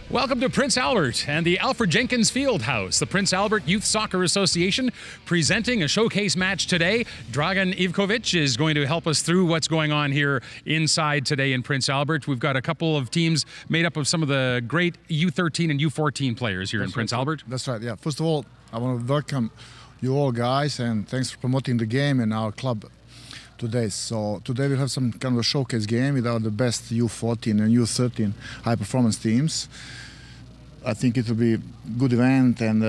Welcome to Prince Albert and the Alfred Jenkins Fieldhouse. The Prince Albert Youth Soccer Association presenting a showcase match today. Dragan Ivkovic is going to help us through what's going on here inside today in Prince Albert. We've got a couple of teams made up of some of the great U13 and U14 players here in Prince Albert. That's right, yeah. First of all, I want to welcome you all guys and thanks for promoting the game in our club today. So today we have some kind of a showcase game with the best U14 and U13 high performance teams. I think it will be a good event and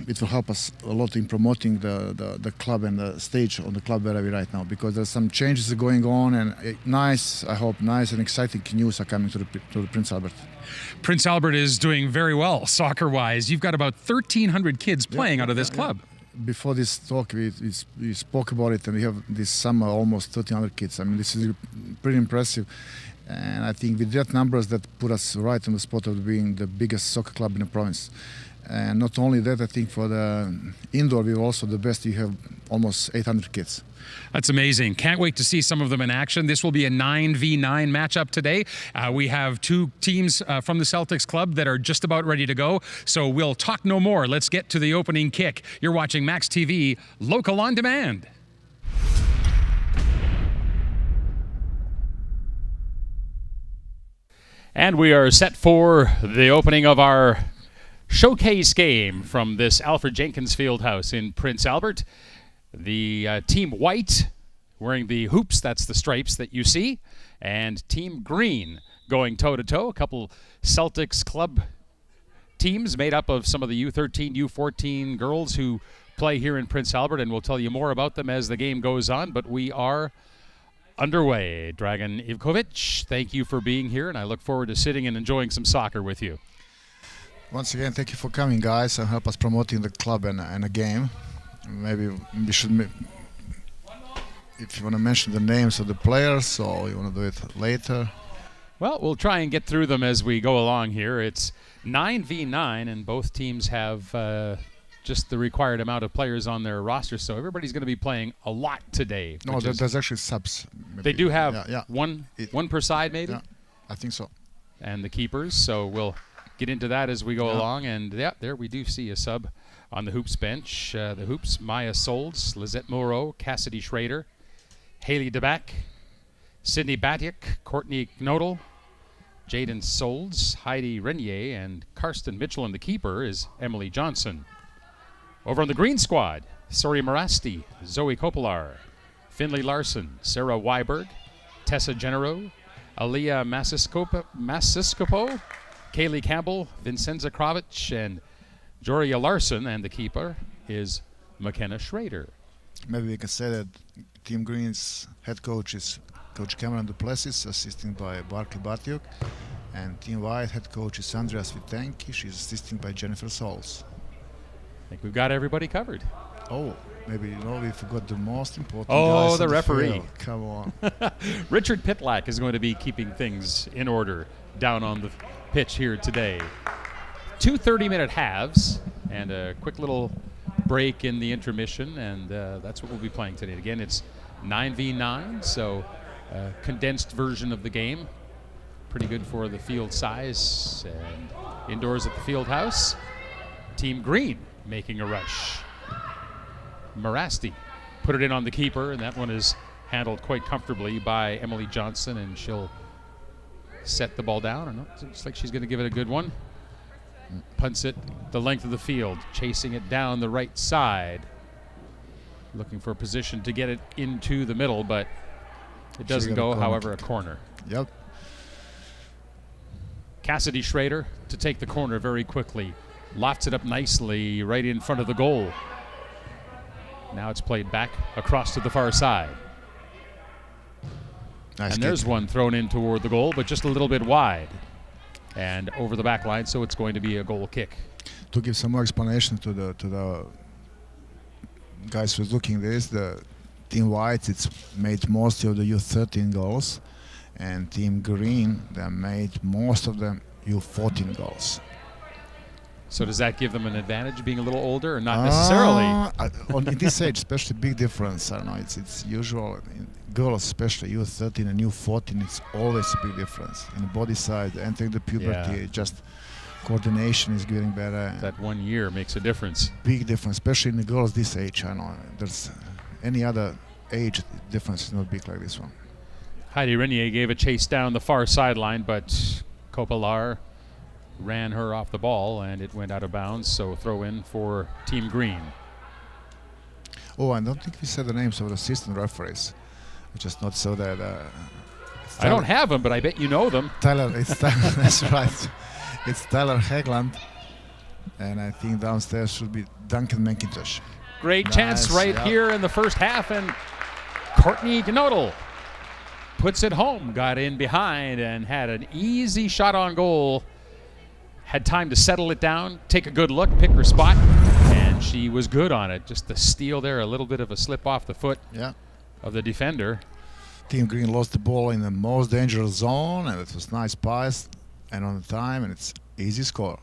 it will help us a lot in promoting the club and the stage on the club where we're right now, because there's some changes going on and I hope nice and exciting news are coming to the Prince Albert. Prince Albert is doing very well soccer-wise. You've got about 1,300 kids playing out of this club. Before this talk, we spoke about it, and we have this summer almost 1,300 kids. I mean, this is pretty impressive. And I think with that numbers, that put us right on the spot of being the biggest soccer club in the province. And not only that, I think for the indoor, we're also the best. We have almost 800 kids. That's amazing. Can't wait to see some of them in action. This will be a 9v9 matchup today. We have two teams from the Celtics club that are just about ready to go. So we'll talk no more. Let's get to the opening kick. You're watching Max TV, local on demand. And we are set for the opening of our showcase game from this Alfred Jenkins Fieldhouse in Prince Albert. The Team White wearing the hoops, that's the stripes that you see, and Team Green going toe-to-toe. A couple Celtics club teams made up of some of the U13, U14 girls who play here in Prince Albert, and we'll tell you more about them as the game goes on, but we are underway. Dragan Ivkovic, thank you for being here, and I look forward to sitting and enjoying some soccer with you. Once again, thank you for coming, guys, and help us promoting the club and a game. Maybe we should, if you want to mention the names of the players, or you want to do it later. Well, we'll try and get through them as we go along here. It's 9v9, and both teams have just the required amount of players on their roster, so everybody's going to be playing a lot today. No, there's actually subs. Maybe. They do have one per side, maybe? Yeah, I think so. And the keepers, so we'll get into that as we go along. And there we do see a sub on the hoops bench. The hoops, Maya Solds, Lizette Moreau, Cassidy Schrader, Haley DeBack, Sydney Batyuk, Courtney Knodel, Jaden Solds, Heidi Renier, and Karsten Mitchell. And the keeper is Emily Johnson. Over on the green squad, Sori Marasti, Zoe Kopilar, Finley Larson, Sarah Weiberg, Tessa Genero, Aliyah Masiscopo, Kaylee Campbell, Vincenza Kravich, and Joria Larson, and the keeper is McKenna Schrader. Maybe we can say that Team Green's head coach is Coach Cameron Duplessis, assisted by Barkley Batyuk, and Team White head coach is Andrea Svitenki. She's assisted by Jennifer Sols. I think we've got everybody covered. Oh, maybe we forgot the most important guys. Oh, the referee. Come on. Richard Pitlack is going to be keeping things in order down on the pitch here today. 2 30-minute halves and a quick little break in the intermission, and that's what we'll be playing today. Again, it's 9v9, so a condensed version of the game. Pretty good for the field size. And indoors at the field house, Team Green making a rush. Marasti put it in on the keeper, and that one is handled quite comfortably by Emily Johnson, and she'll set the ball down. And it looks like she's going to give it a good one. Punts it the length of the field, chasing it down the right side. Looking for a position to get it into the middle, but it doesn't go, however, a corner. Yep. Cassidy Schrader to take the corner very quickly. Lofts it up nicely right in front of the goal. Now it's played back across to the far side. Nice and there's one thrown in toward the goal, but just a little bit wide. And over the back line, so it's going to be a goal kick. To give some more explanation to the guys who's looking at this, the Team White, it's made most of the U13 goals, and Team Green, they made most of them U14 goals. So does that give them an advantage being a little older, or not necessarily? In this age, especially, big difference. I don't know. It's usual. In girls, especially U13 and U14, it's always a big difference in the body size. Entering the puberty, just coordination is getting better. That 1 year makes a difference. Big difference, especially in the girls this age. I know there's any other age difference is not big like this one. Heidi Renier gave a chase down the far sideline, but Kopilar ran her off the ball, and it went out of bounds, so throw in for Team Green. Oh, I don't think we said the names of the assistant referees. I just not so that. I don't have them, but I bet you know them. Tyler, that's right. It's Tyler Hegland, and I think downstairs should be Duncan McIntosh. Great chance right here in the first half, and Courtney Gnodal puts it home, got in behind, and had an easy shot on goal. Had time to settle it down, take a good look, pick her spot, and she was good on it. Just the steal there, a little bit of a slip off the foot of the defender. Team Green lost the ball in the most dangerous zone, and it was nice pass and on the time, and it's easy score.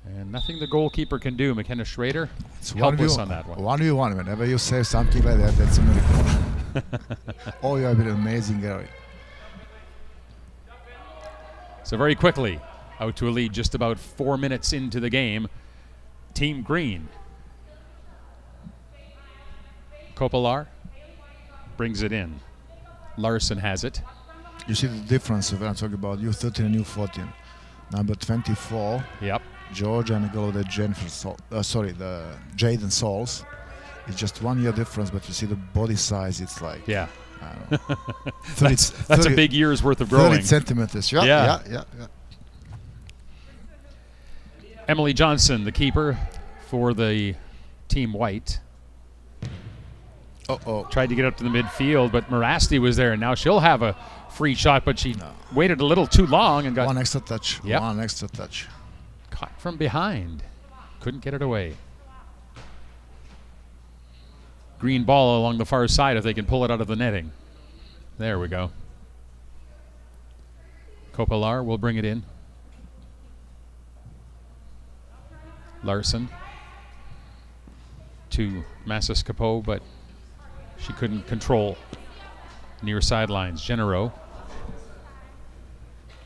And nothing the goalkeeper can do. McKenna Schrader, it's helpless on that one. 1v1. Whenever you save something like that, that's a miracle. Oh, you have been amazing, Gary. So very quickly, out to a lead just about 4 minutes into the game. Team Green. Kopilar brings it in. Larson has it. You see the difference when I'm talking about U13 and U14. Number 24. Yep. Georgia and the Jaden Sauls. It's just 1 year difference, but you see the body size. It's like I don't know, 30, that's a big year's worth of growing. 30 centimeters. Yeah. Emily Johnson, the keeper for the Team White. Tried to get up to the midfield, but Morasti was there, and now she'll have a free shot, but she waited a little too long and got one extra touch. Yep. One extra touch. Caught from behind. Couldn't get it away. Green ball along the far side if they can pull it out of the netting. There we go. Kopilar will bring it in. Larson to Massas Capo, but she couldn't control near sidelines. Genero.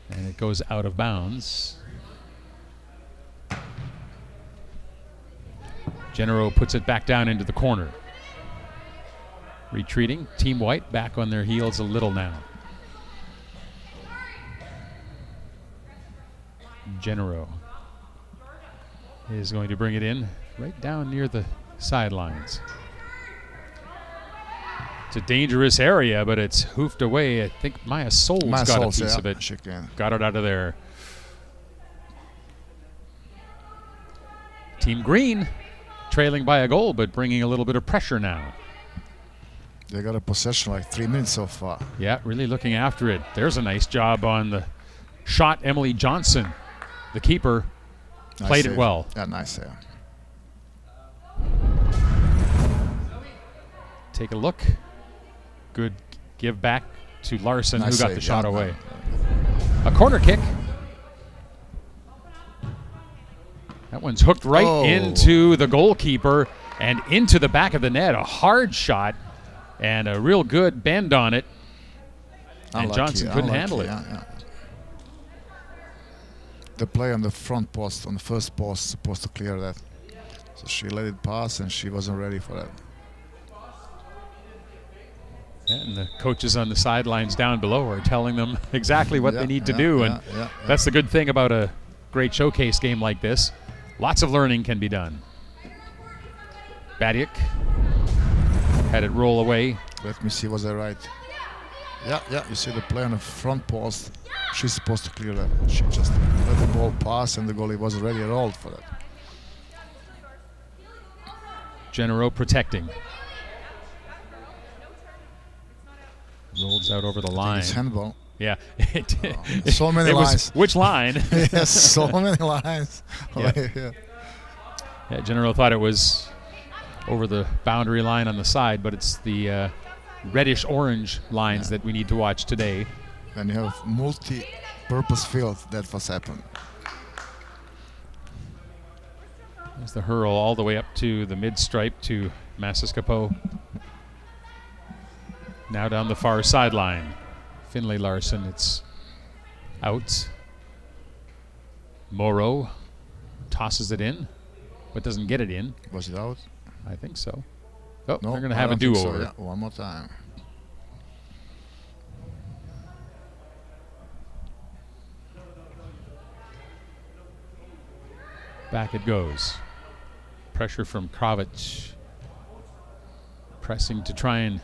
And it goes out of bounds. Genero puts it back down into the corner. Retreating. Team White back on their heels a little now. Genero is going to bring it in right down near the sidelines. It's a dangerous area, but it's hoofed away. I think Maya Souls got a piece of it. She can. Got it out of there. Team Green trailing by a goal, but bringing a little bit of pressure now. They got a possession like 3 minutes so far. Yeah, really looking after it. There's a nice job on the shot. Emily Johnson, the keeper, played it well. Yeah, nice save. Take a look. Good give back to Larson, nice who got save. the shot away. A corner kick. That one's hooked right into the goalkeeper and into the back of the net. A hard shot and a real good bend on it. And Johnson couldn't handle it. Yeah. The play on the front post, on the first post, supposed to clear that. So she let it pass and she wasn't ready for that. Yeah, and the coaches on the sidelines down below are telling them exactly what they need to do. And that's the good thing about a great showcase game like this. Lots of learning can be done. Badiuk had it roll away. Let me see, was I right? Yeah, you see the play on the front post. She's supposed to clear that. She just let the ball pass and the goalie wasn't ready at all for that. Genero protecting. Rolls out over the line. It's handball. Yeah. So many lines. Which line? Yes, so many lines. Yeah, Genero thought it was over the boundary line on the side, but it's the reddish-orange lines that we need to watch today. And you have multi-purpose field, that's what's happened. There's the hurl all the way up to the mid-stripe to Massaskapo. Now down the far sideline. Finlay Larson, it's out. Morrow tosses it in, but doesn't get it in. Was it out? I think so. Oh, No, they're going to I have a don't think so. do-over. Yeah, one more time. Back it goes. Pressure from Kravich. Pressing to try and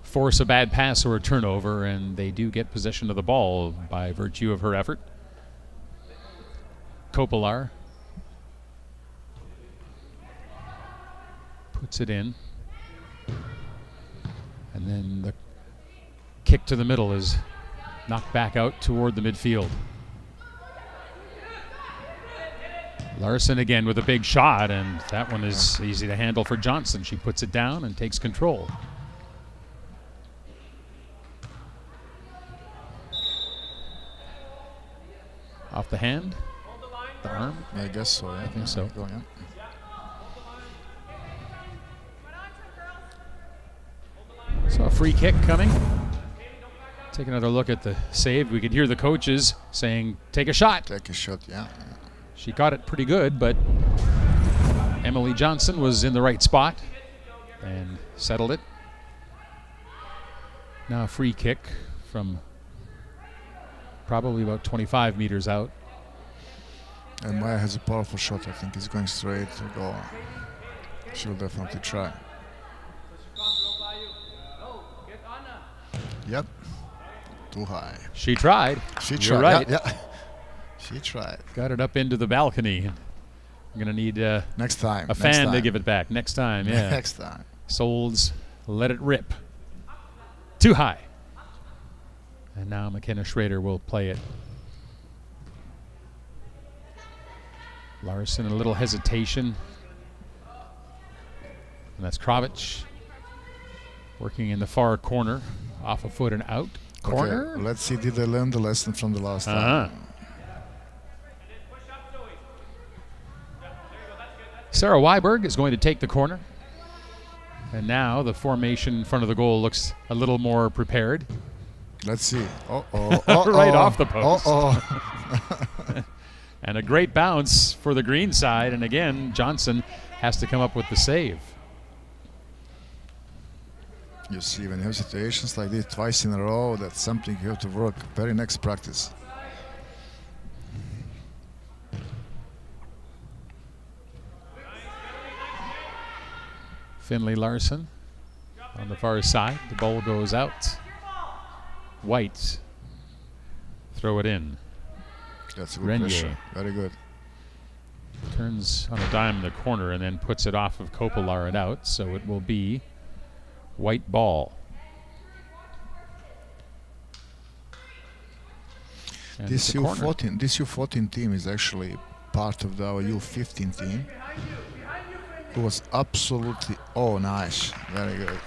force a bad pass or a turnover, and they do get possession of the ball by virtue of her effort. Kopilar puts it in. And then the kick to the middle is knocked back out toward the midfield. Larson again with a big shot, and that one is easy to handle for Johnson. She puts it down and takes control. Off the hand? The arm? I guess so. Yeah. I think so. Go, yeah. So a free kick coming. Take another look at the save. We could hear the coaches saying, take a shot. Take a shot, yeah. She got it pretty good, but Emily Johnson was in the right spot and settled it. Now a free kick from probably about 25 meters out. And Maya has a powerful shot. I think it's going straight to goal. She'll definitely try. Yep. Too high. She tried. She You're tried. right. Yeah. She tried. Got it up into the balcony. I'm going to need Next time. a fan to give it back. Next time, yeah. Next time. Souls, let it rip. Too high. And now McKenna Schrader will play it. Larson, a little hesitation. And that's Kravich working in the far corner. Off a foot and out. Corner? Okay, let's see, did they learn the lesson from the last time? Sarah Weiberg is going to take the corner. And now the formation in front of the goal looks a little more prepared. Let's see. Uh-oh. Right off the post. Uh-oh. And a great bounce for the green side. And again, Johnson has to come up with the save. You see, when you have situations like this twice in a row, that's something you have to work very next practice. Finlay Larson on the far side. The ball goes out. White. Throw it in. That's a good Renier. pressure. Very good. Turns on a dime in the corner and then puts it off of Kopilar and out. So it will be white ball. And This it's a corner. U14 team is actually part of our U15 team. It was absolutely, oh, nice. Very good.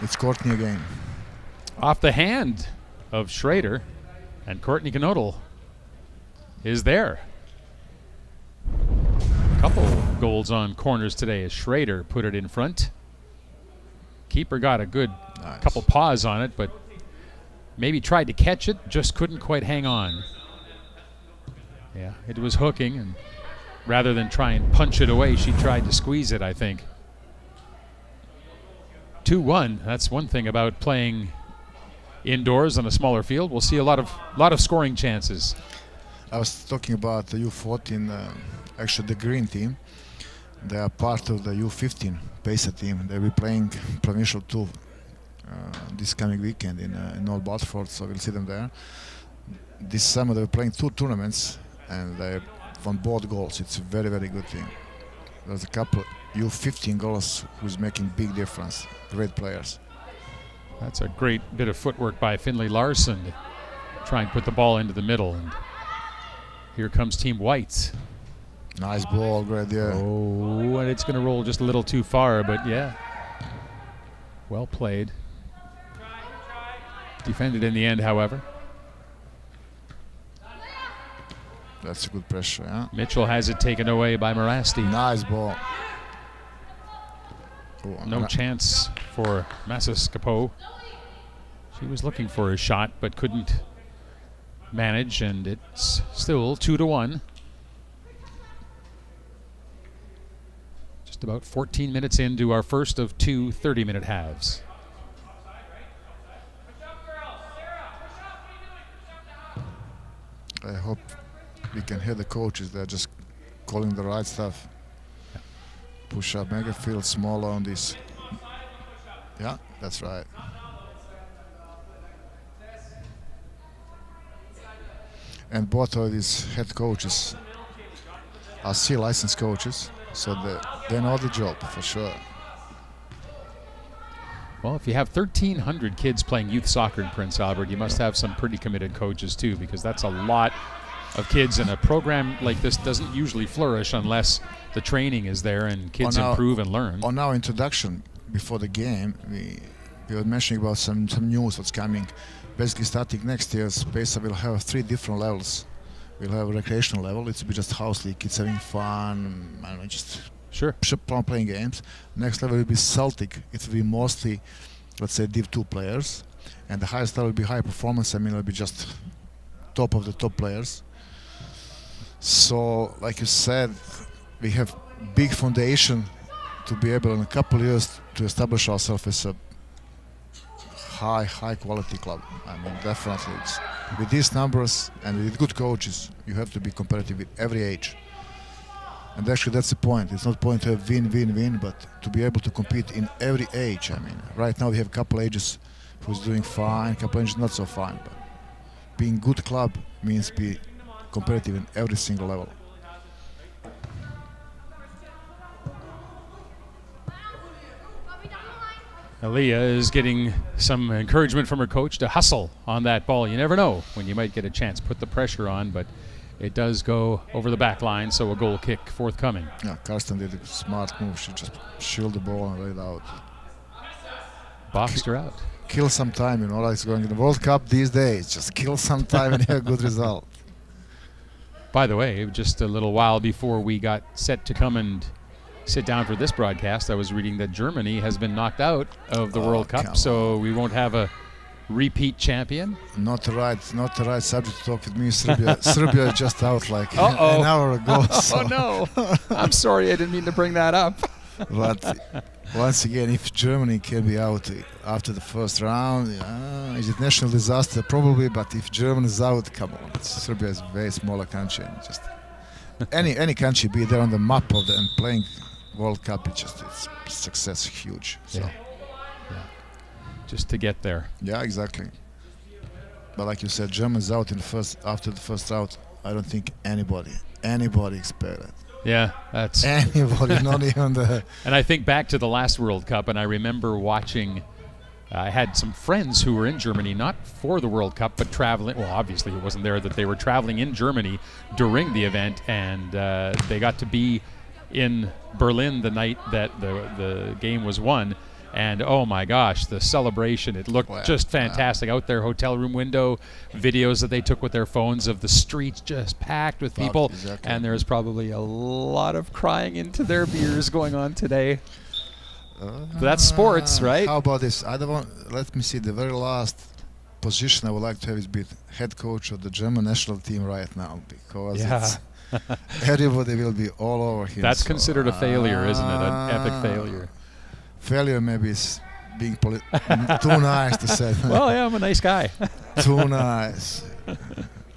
It's Courtney again. Off the hand of Schrader, and Courtney Knodel is there. Couple goals on corners today as Schrader put it in front. Keeper got a good couple paws on it, but maybe tried to catch it, just couldn't quite hang on. Yeah, it was hooking, and rather than try and punch it away, she tried to squeeze it, I think. 2-1. That's one thing about playing indoors on a smaller field. We'll see a lot of scoring chances. I was talking about the U14, actually the green team. They are part of the U15 PAYSA team. They'll be playing Provincial 2 this coming weekend in Old Batford, so we'll see them there. This summer they were playing 2 tournaments and they won both goals. It's a very, very good team. There's a couple U15 goals who's making big difference. Great players. That's a great bit of footwork by Finlay Larson to try and put the ball into the middle. And here comes Team White. Nice ball, great, yeah. Oh, and it's going to roll just a little too far, but yeah. Well played. Defended in the end, however. That's a good pressure, yeah. Mitchell has it taken away by Morasti. Nice ball. No chance for Massaskapo. She was looking for a shot but couldn't manage, and it's still 2-1. Just about 14 minutes into our first of 2 30-minute halves. I hope we can hear the coaches. They're just calling the right stuff. Yeah. Push up, make it feel smaller on this. Yeah, that's right. And both of these head coaches are C licensed coaches, so they know the job for sure. Well, if you have 1,300 kids playing youth soccer in Prince Albert, you must have some pretty committed coaches too, because that's a lot of kids, and a program like this doesn't usually flourish unless the training is there and kids improve and learn. On our introduction before the game, we were mentioning about some news that's coming. Basically, starting next year, PAYSA will have 3 different levels. We'll have a recreational level. It's be just house league, kids having fun, I don't know, just playing games. Next level will be Celtic. It will be mostly, let's say, Div 2 players. And the highest level will be high performance. I mean, it'll be just top of the top players. So, like you said, we have big foundation to be able in a couple of years to establish ourselves as a high quality club. I mean, definitely with these numbers and with good coaches, you have to be competitive with every age. And actually, that's the point. It's not point to have win, but to be able to compete in every age. I mean, right now we have a couple ages who's doing fine, a couple ages not so fine. But being good club means be competitive in every single level. Aaliyah is getting some encouragement from her coach to hustle on that ball. You never know when you might get a chance. Put the pressure on, but it does go over the back line, so a goal kick forthcoming. Yeah, Karsten did a smart move. She just shielded the ball and laid out. Boxed her out. Kill some time, you know, like it's going in the World Cup these days. Just kill some time and have a good result. By the way, just a little while before we got set to come and sit down for this broadcast, I was reading that Germany has been knocked out of the World Cup, so we won't have a repeat champion. Not the right subject to talk with me. Serbia just out like an hour ago. So. Oh no! I'm sorry, I didn't mean to bring that up. But once again, if Germany can be out after the first round, is it national disaster? Probably. But if Germany is out, come on, Serbia is a very smaller country. And just any country be there on the map of and playing World Cup, it's success huge. So. Yeah. Just to get there. Yeah, exactly. But like you said, Germans out after the first round. I don't think anybody expected it. Yeah, that's anybody, not even the. And I think back to the last World Cup, and I remember watching. I had some friends who were in Germany, not for the World Cup, but traveling. Well, obviously it wasn't there that they were traveling in Germany during the event, and they got to be in Berlin the night that the game was won. And oh my gosh, the celebration, it looked just fantastic. Out their hotel room window, videos that they took with their phones of the streets just packed with people. Exactly. And there's probably a lot of crying into their beers going on today. That's sports, right? How about this? Let me see, the very last position I would like to have is be head coach of the German national team right now, because everybody will be all over him. That's considered a failure, isn't it? An epic failure. Failure maybe is being too nice to say. Well, yeah, I'm a nice guy. Too nice.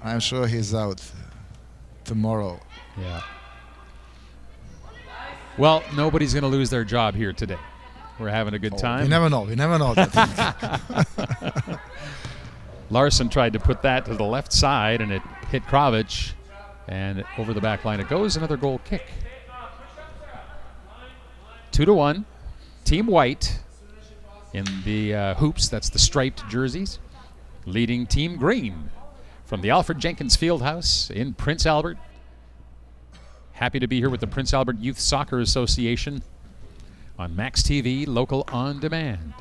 I'm sure he's out tomorrow. Yeah. Well, nobody's going to lose their job here today. We're having a good time. We never know. That. Larson tried to put that to the left side, and it hit Kravic, and over the back line it goes. Another goal kick. 2-1. Team White in the hoops, that's the striped jerseys, leading Team Green from the Alfred Jenkins Fieldhouse in Prince Albert. Happy to be here with the Prince Albert Youth Soccer Association on Max TV, local on demand.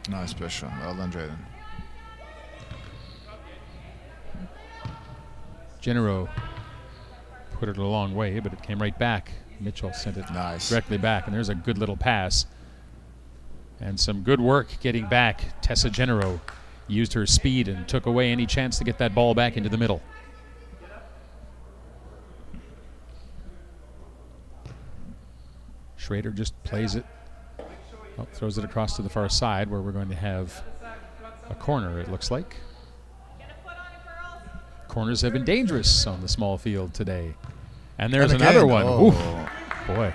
Nice pressure. Well done, Jaden. Genero put it a long way, but it came right back. Mitchell sent it directly back, and there's a good little pass. And some good work getting back. Tessa Genero used her speed and took away any chance to get that ball back into the middle. Schrader just plays it. Oh, throws it across to the far side where we're going to have a corner, it looks like. Corners have been dangerous on the small field today. And there's another one. Oh. Ooh, boy.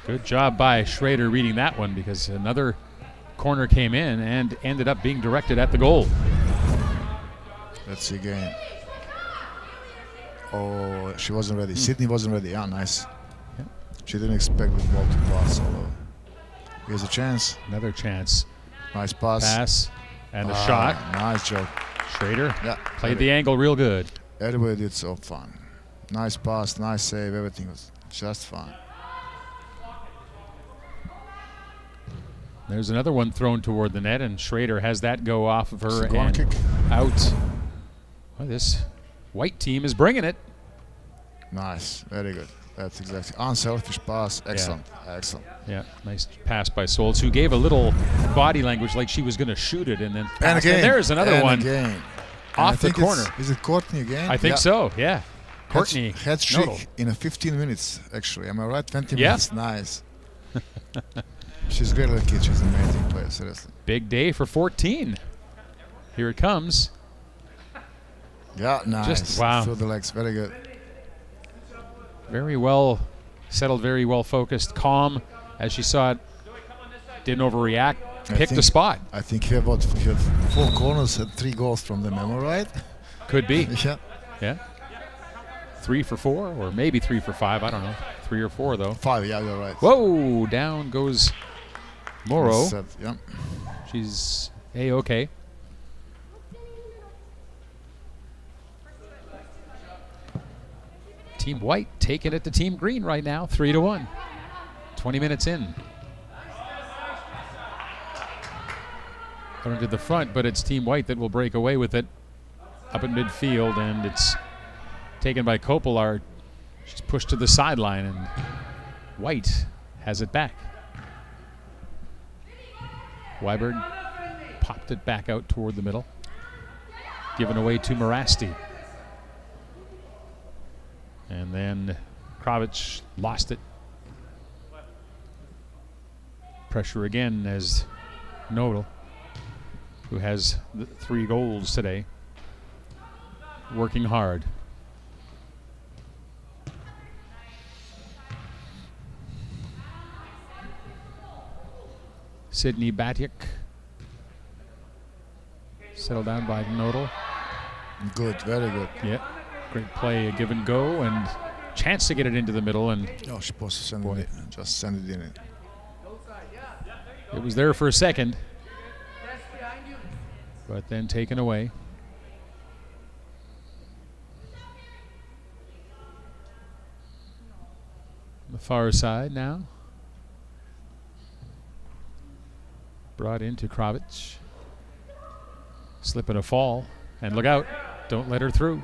Good job by Schrader reading that one, because another corner came in and ended up being directed at the goal. Let's see again. Oh, she wasn't ready. Sydney wasn't ready. Yeah, nice. Yeah. She didn't expect the ball to pass. Although here's a chance. Another chance. Nice pass. Pass and a shot. Nice job. Schrader Yeah, played the angle real good. Everybody did so fun. Nice pass, nice save. Everything was just fine. There's another one thrown toward the net, and Schrader has that go off of her Corner and kick. out. Well, this white team is bringing it. Nice, very good. That's exactly unselfish pass. Excellent, excellent. Yeah, nice pass by Solz, who gave a little body language like she was going to shoot it, and then And again, there's another one again. off the corner. Is it Courtney again? I think so. Yeah, Courtney. Hat trick in a 15 minutes. Actually, am I right? 20 minutes. Nice. She's a great little kid. She's an amazing player. Seriously. Big day for 14. Here it comes. Yeah, nice. Just wow. Through the legs. Very good. Very well settled, very well focused, calm as she saw it. Didn't overreact. Picked a spot. I think he had 4 corners, had 3 goals from them. Am I right? Could be. Yeah. Yeah. 3 for 4, or maybe 3 for 5. I don't know. 3 or 4 though. 5. Yeah, you're right. Whoa! Down goes Morrow. Yeah. She's A-okay. Team White taking it to Team Green right now, 3-1. 20 minutes in. Going to the front, but it's Team White that will break away with it up in midfield, and it's taken by Kopelar. She's pushed to the sideline, and White has it back. Weiberg popped it back out toward the middle. Given away to Morasti. And then Kravich lost it. Pressure again as Nodal, who has the 3 goals today, working hard. Sydney Batyuk settled down by Nodal. Good, very good. Yeah, great play, a give and go, and chance to get it into the middle, and Oh, she supposed to send it in. Just send it in. it was there for a second, but then taken away. The far side now. Brought into Kravich. Slip and a fall. And look out. Don't let her through.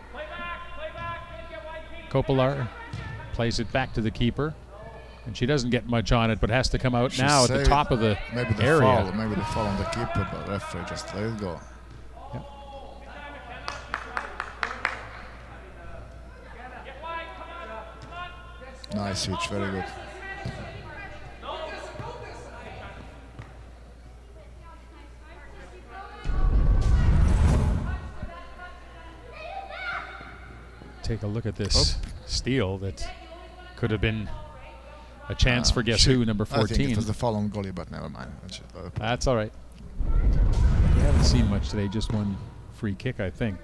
Kopelar plays it back to the keeper. And she doesn't get much on it, but has to come out now at the top of the maybe the area. Foul, maybe the foul on the keeper, but referee just let it go. Yep. Nice switch, very good. Take a look at this steal that could have been a chance for guess who, number 14. I think it was the foul on goalie, but never mind. That's all right. We haven't seen much today, just one free kick, I think.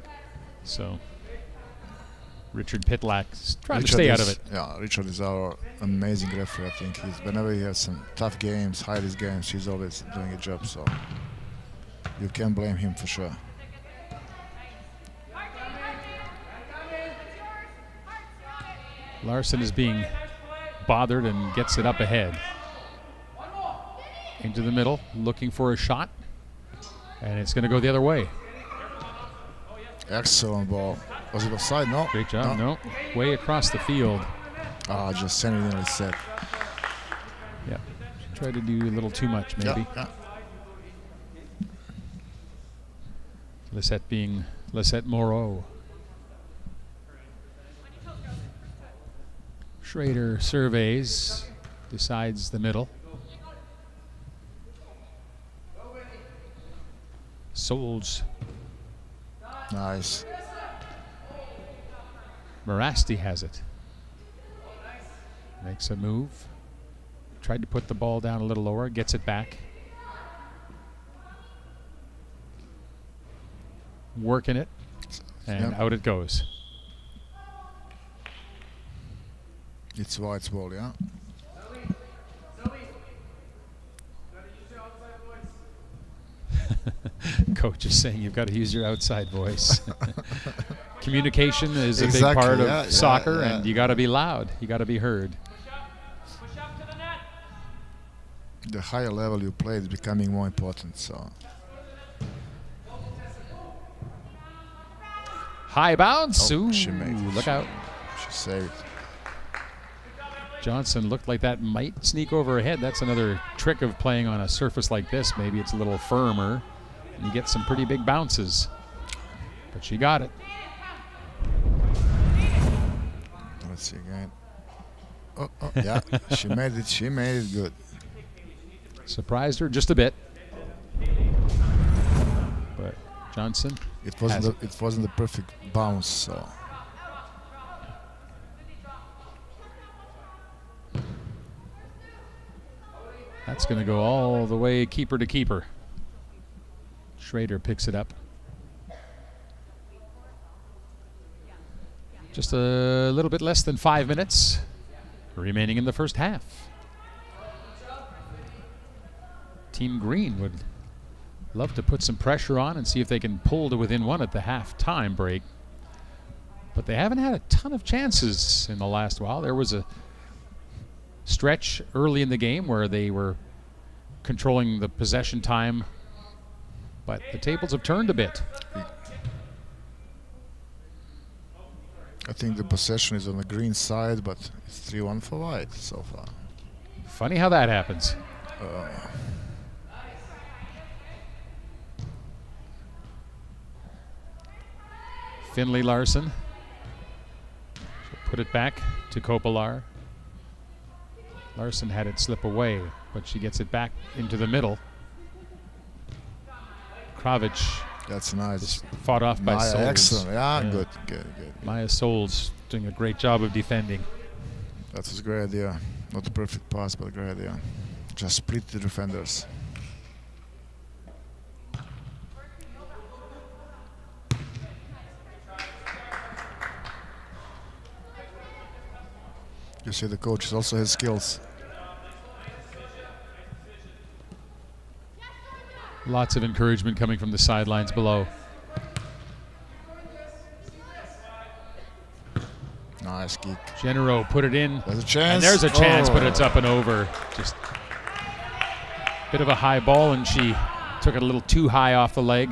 So Richard Pitlack's trying to stay out of it. Yeah, Richard is our amazing referee. I think whenever he has some tough games, high-risk games, he's always doing a job. So you can't blame him for sure. Larson is being bothered and gets it up ahead. Into the middle, looking for a shot. And it's going to go the other way. Excellent ball. Was it offside? No. Great job. No. Way across the field. Just send it in a set. Yeah. Tried to do a little too much, maybe. Yeah. Lisette being Lisette Moreau. Schrader surveys, decides the middle. Souls. Nice. Morasti has it. Makes a move. Tried to put the ball down a little lower, gets it back. Working it, and out it goes. It's White's ball, yeah. Coach is saying you've got to use your outside voice. Communication is a big part of soccer, and you got to be loud. You got to be heard. The higher level you play is becoming more important. So high bounce. Ooh, she made it. Look out. She saved. Johnson looked like that might sneak over her head. That's another trick of playing on a surface like this. Maybe it's a little firmer, and you get some pretty big bounces. But she got it. Let's see again. Oh, yeah. She made it. She made it good. Surprised her just a bit. But Johnson. It wasn't the perfect bounce, so. That's going to go all the way keeper to keeper. Schrader picks it up. Just a little bit less than 5 minutes remaining in the first half. Team Green would love to put some pressure on and see if they can pull to within one at the half-time break. But they haven't had a ton of chances in the last while. There was a stretch early in the game where they were controlling the possession time, but the tables have turned a bit. I think the possession is on the Green side, but it's 3-1 for White so far. Funny how that happens. Finley Larson. She'll put it back to Kopilar. Larson had it slip away, but she gets it back into the middle. Kravic. That's nice. Fought off by Maya, Souls. excellent. Yeah, good. Maya Souls doing a great job of defending. That was a great idea. Not a perfect pass, but a great idea. Just split the defenders. You see the coach also has skills. Lots of encouragement coming from the sidelines below. Nice kick. Genero put it in. There's a chance. And there's a chance, but it's up and over. Just a bit of a high ball, and she took it a little too high off the leg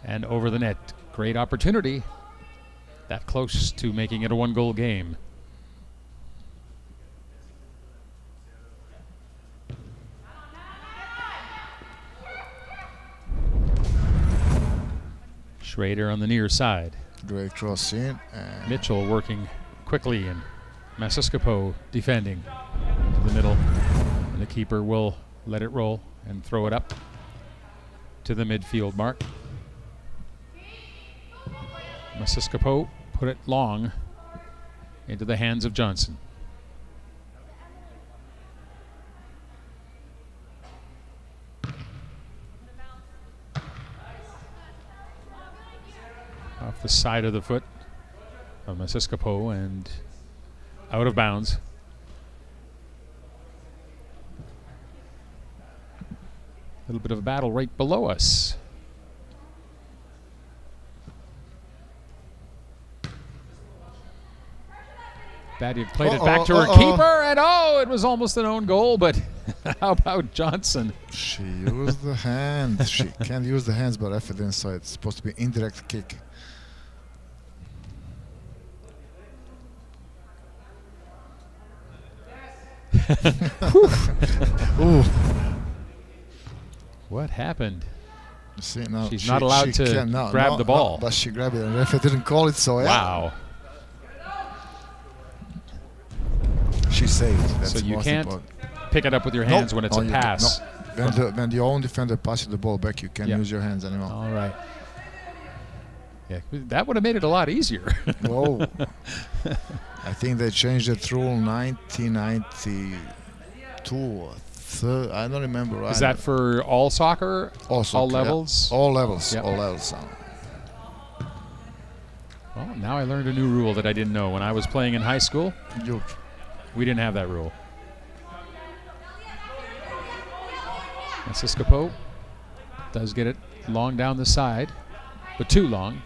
and over the net. Great opportunity. That close to making it a one-goal game. Schrader on the near side. Great cross in. Mitchell working quickly, and Masiscapo defending into the middle. And the keeper will let it roll and throw it up to the midfield mark. Masiscapo put it long into the hands of Johnson. Off the side of the foot of Masiscapo and out of bounds. A little bit of a battle right below us. Badia played it back to her keeper, and it was almost an own goal, but How about Johnson? She used the hand. She can't use the hands, but referee didn't say it's supposed to be indirect kick. Ooh. What happened? See, now She's not allowed to grab the ball. But she grabbed it, and the referee didn't call it, so yeah. Wow. She saved. That's So you most can't important. pick it up with your hands when it's a you pass. No. When the own defender passes the ball back, you can't use your hands anymore. All right. Yeah, that would have made it a lot easier. Whoa. I think they changed that rule 1992. I don't remember. Is that for all soccer? Also, all levels? Yeah. All levels. Yep. All levels. Well, now I learned a new rule that I didn't know. When I was playing in high school, we didn't have that rule. Siskapo does get it long down the side, but too long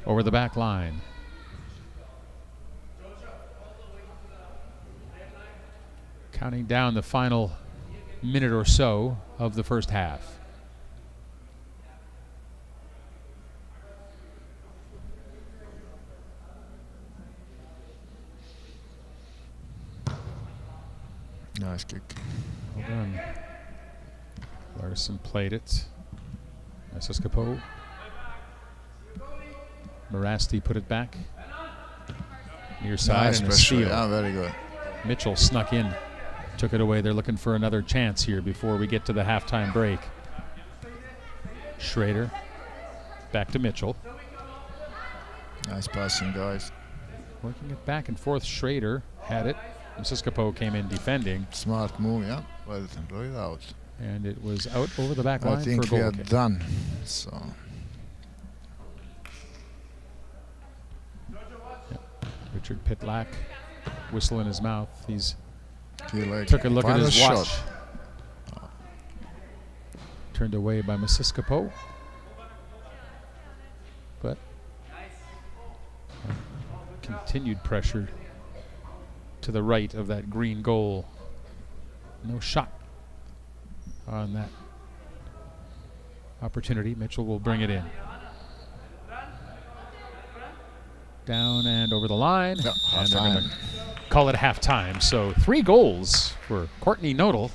over the back line. Counting down the final minute or so of the first half. Nice kick. Well done. Larson played it. Siskapo. Morasti put it back. Near side Nice and a pressure. steal. Yeah, very good. Mitchell snuck in. Took it away. They're looking for another chance here before we get to the halftime break. Schrader. Back to Mitchell. Nice passing, guys. Working it back and forth. Schrader had it. Siskapo came in defending. Smart move, yeah. Well, throw it out. And it was out over the back line I think for a we goal are kick. done. So. Richard Pitlack, whistle in his mouth. He's Like took a look at his final watch. shot. Turned away by Siskapo. But continued pressure to the right of that green goal. No shot on that opportunity. Mitchell will bring it in. Down and over the line. Yep, and they're going halftime. to call it halftime. So 3 goals for Courtney Nodal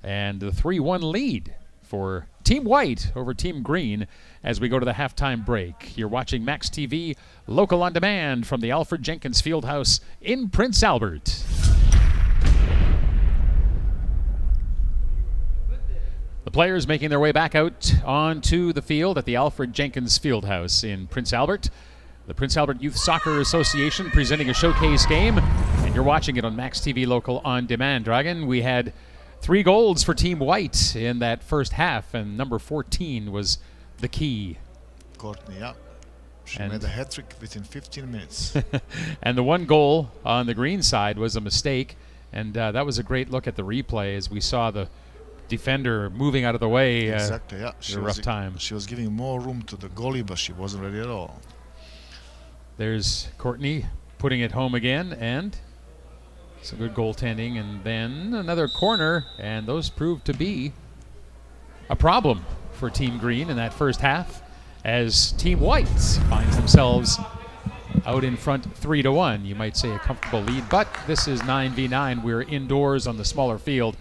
and the 3-1 lead for Team White over Team Green as we go to the halftime break. You're watching Max TV, local on demand from the Alfred Jenkins Fieldhouse in Prince Albert. The players making their way back out onto the field at the Alfred Jenkins Fieldhouse in Prince Albert. The Prince Albert Youth Soccer Association presenting a showcase game, and you're watching it on Max TV Local on Demand. Dragon, we had 3 goals for Team White in that first half, and number 14 was the key. Courtney, yeah. She And- made a hat-trick within 15 minutes. And the 1 goal on the green side was a mistake, and that was a great look at the replay as we saw the defender moving out of the way. Exactly, yeah. A rough time. She was giving more room to the goalie, but she wasn't ready at all. There's Courtney putting it home again, and some good goaltending, and then another corner, and those proved to be a problem for Team Green in that first half as Team White finds themselves out in front 3-1. You might say a comfortable lead, but this is 9v9. We're indoors on the smaller field.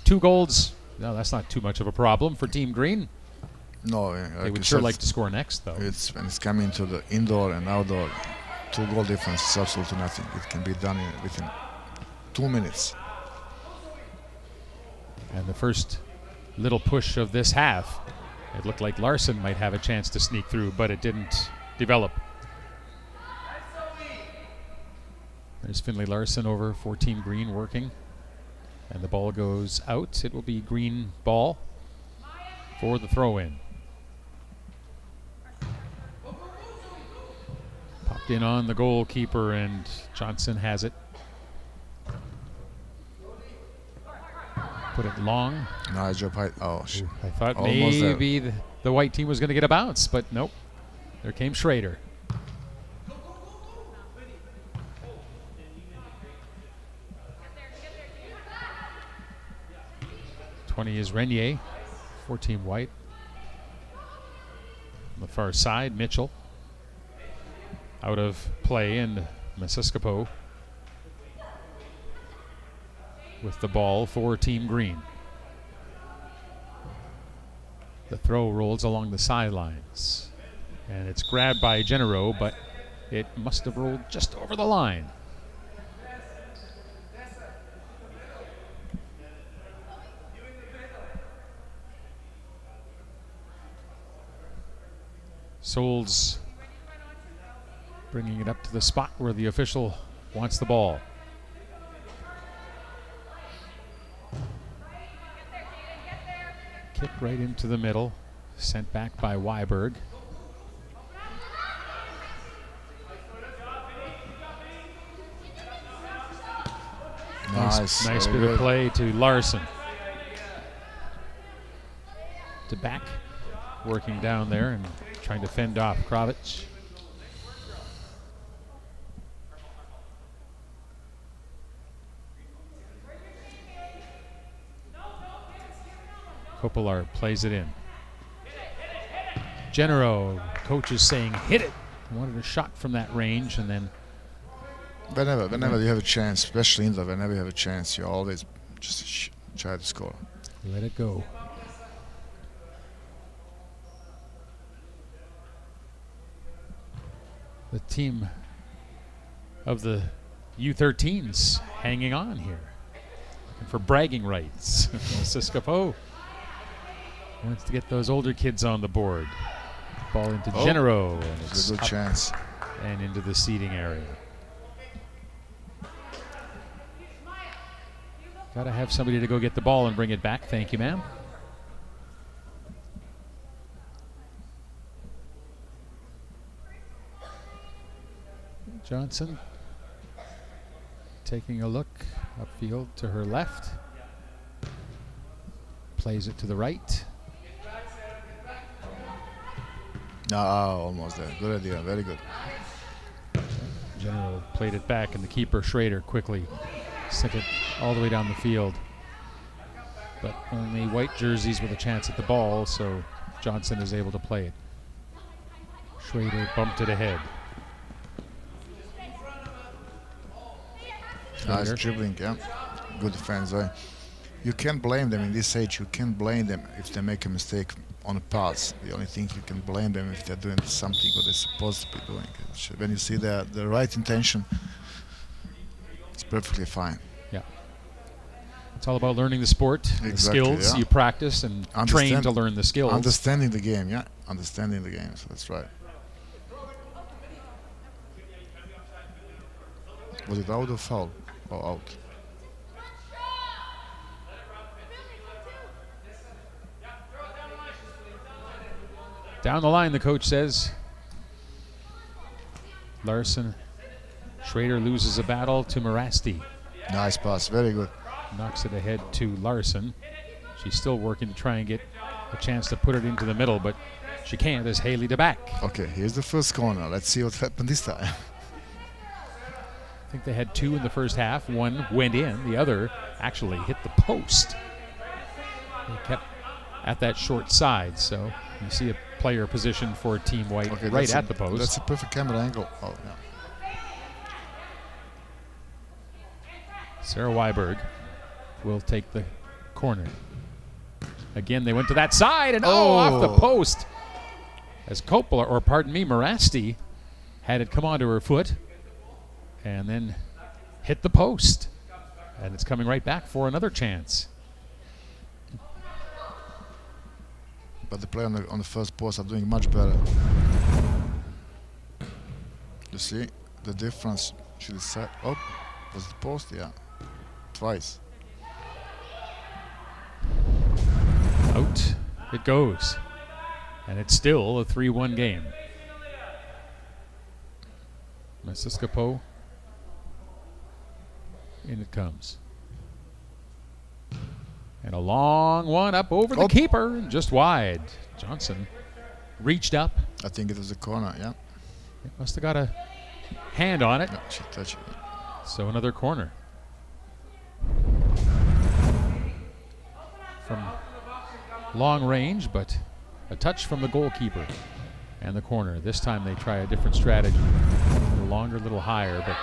2 goals, no, that's not too much of a problem for Team Green. No, They would sure like to score next, though. It's when it's coming to the indoor and outdoor, 2 goal difference is absolutely nothing. It can be done within 2 minutes. And the first little push of this half, it looked like Larson might have a chance to sneak through, but it didn't develop. There's Finley Larson over for Team Green working. And the ball goes out. It will be green ball for the throw-in. Popped in on the goalkeeper, and Johnson has it. Put it long. Nice job. I thought Almost there. maybe the white team was going to get a bounce, but nope. There came Schrader. 20 is Renier for Team White. On the far side, Mitchell out of play, and Masiskipo with the ball for Team Green. The throw rolls along the sidelines, and it's grabbed by Genero, but it must have rolled just over the line. Souls bringing it up to the spot where the official wants the ball. Kick right into the middle, sent back by Weiberg. Nice bit of play to Larson. To back, working down there and trying to fend off Kravitz. Kopilar plays it in. Genero, coach is saying hit it. Wanted a shot from that range, and then Whenever you have a chance, especially in whenever you have a chance, you always just try to score. Let it go. The team of the U13s hanging on here, looking for bragging rights. Siskapo wants to get those older kids on the board. Ball into Genero, and it's a good chance, and into the seating area. Got to have somebody to go get the ball and bring it back. Thank you, ma'am. Johnson taking a look upfield to her left. Plays it to the right. Almost there. Good idea. Very good. General played it back, and the keeper, Schrader, quickly sent it all the way down the field. But only white jerseys with a chance at the ball, so Johnson is able to play it. Schrader bumped it ahead. Nice dribbling, yeah. Good defense. You can't blame them in this age. You can't blame them if they make a mistake on a pass. The only thing you can blame them if they're doing something what they're supposed to be doing. When you see the right intention, it's perfectly fine. Yeah. It's all about learning the sport, the skills. Yeah. You practice and train to learn the skills. Understanding the game, yeah. Understanding the game, so that's right. Was it out or foul? Or out? Down the line, the coach says. Larson. Schrader loses a battle to Morasti. Nice pass, very good. Knocks it ahead to Larson. She's still working to try and get a chance to put it into the middle, but she can't as Haley to back. Okay, here's the first corner. Let's see what happened this time. I think they had two in the first half. One went in. The other actually hit the post. They kept at that short side, so you see a player position for Team White right at the post. That's a perfect camera angle. Oh, yeah. Sarah Weiberg will take the corner. Again, they went to that side, and off the post. As Coppola, or pardon me, Morasti had it come onto her foot and then hit the post. And it's coming right back for another chance. But the play on the first post are doing much better. You see the difference? She decided, was the post? Yeah, twice. Out it goes. And it's still a 3-1 game. Masiskipo. In it comes. And a long one up over the keeper, just wide. Johnson reached up. I think it was a corner, yeah. It must have got a hand on it. Yeah, she touched it. So another corner. from long range, but a touch from the goalkeeper and the corner. This time they try a different strategy. A little longer, a little higher, but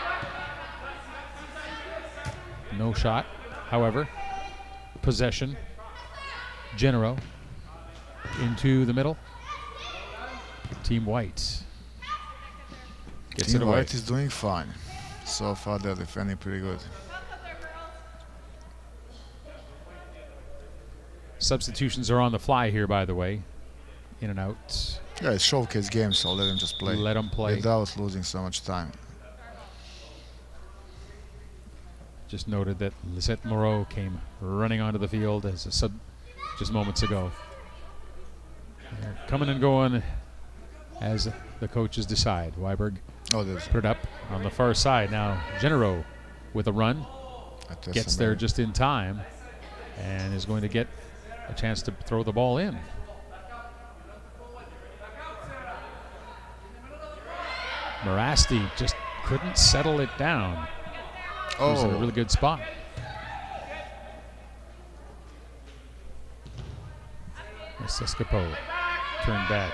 no shot. However, possession. Genero into the middle. Team White gets it away. White is doing fine. So far they're defending pretty good. Substitutions are on the fly here, by the way. In and out. Yeah, it's showcase game, so let them just play. Let them play. Without losing so much time. Just noted that Lisette Moreau came running onto the field as a sub just moments ago. They're coming and going as the coaches decide. Weiberg put it up on the far side. Now Genero with a run. Gets there just in time and is going to get a chance to throw the ball in. Morasti just couldn't settle it down. He was in a really good spot. Siskapo turned back.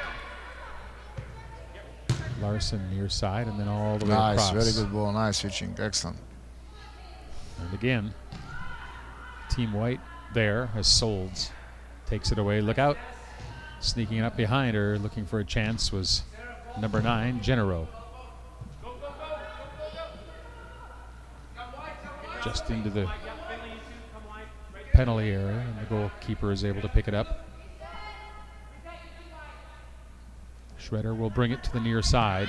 Larson near side and then all the way across. Nice, very good ball, nice switching, excellent. And again, Team White there as Solds takes it away. Look out. Sneaking up behind her, looking for a chance, was number 9, Genero. Just into the penalty area, and the goalkeeper is able to pick it up. Schroeder will bring it to the near side.